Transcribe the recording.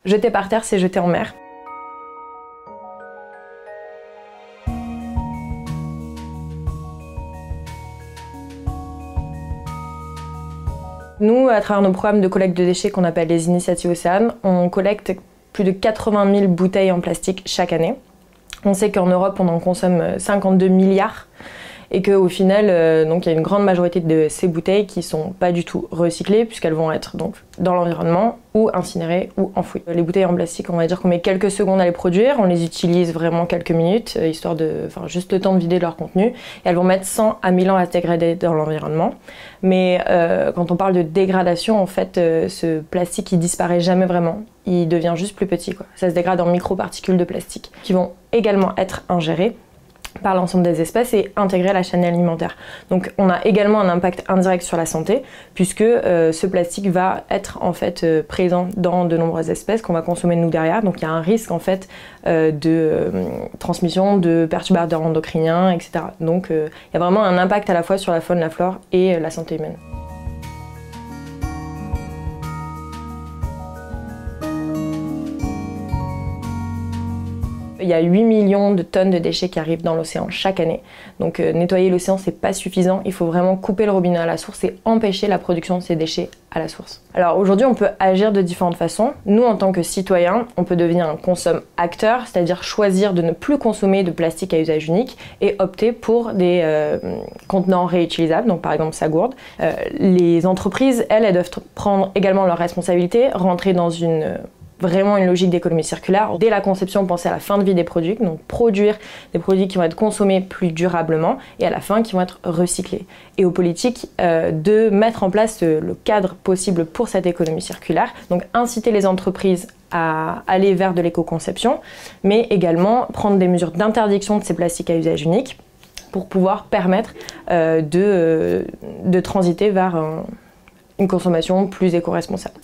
Jeter par terre, c'est jeter en mer. Nous, à travers nos programmes de collecte de déchets qu'on appelle les initiatives Océane, on collecte plus de 80 000 bouteilles en plastique chaque année. On sait qu'en Europe, on en consomme 52 milliards et qu'au final, donc, il y a une grande majorité de ces bouteilles qui ne sont pas du tout recyclées puisqu'elles vont être donc, dans l'environnement ou incinérées ou enfouies. Les bouteilles en plastique, on va dire qu'on met quelques secondes à les produire, on les utilise vraiment quelques minutes, histoire de, juste le temps de vider leur contenu, et elles vont mettre 100 à 1000 ans à se dégrader dans l'environnement. Mais quand on parle de dégradation, en fait, ce plastique, il disparaît jamais vraiment. Il devient juste plus petit, quoi. Ça se dégrade en microparticules de plastique qui vont également être ingérées par l'ensemble des espèces et intégrer à la chaîne alimentaire. Donc on a également un impact indirect sur la santé puisque ce plastique va être en fait présent dans de nombreuses espèces qu'on va consommer nous derrière. Donc il y a un risque en fait de transmission de perturbateurs endocriniens, etc. Donc il y a vraiment un impact à la fois sur la faune, la flore et la santé humaine. Il y a 8 millions de tonnes de déchets qui arrivent dans l'océan chaque année. Donc nettoyer l'océan, c'est pas suffisant. Il faut vraiment couper le robinet à la source et empêcher la production de ces déchets à la source. Alors aujourd'hui, on peut agir de différentes façons. Nous, en tant que citoyens, on peut devenir un consomme-acteur, c'est-à-dire choisir de ne plus consommer de plastique à usage unique et opter pour des contenants réutilisables, donc par exemple sa gourde. Les entreprises, elles doivent prendre également leurs responsabilités, rentrer dans vraiment une logique d'économie circulaire. Dès la conception, penser à la fin de vie des produits, donc produire des produits qui vont être consommés plus durablement et à la fin qui vont être recyclés. Et aux politiques de mettre en place le cadre possible pour cette économie circulaire, donc inciter les entreprises à aller vers de l'éco-conception, mais également prendre des mesures d'interdiction de ces plastiques à usage unique pour pouvoir permettre de transiter vers une consommation plus éco-responsable.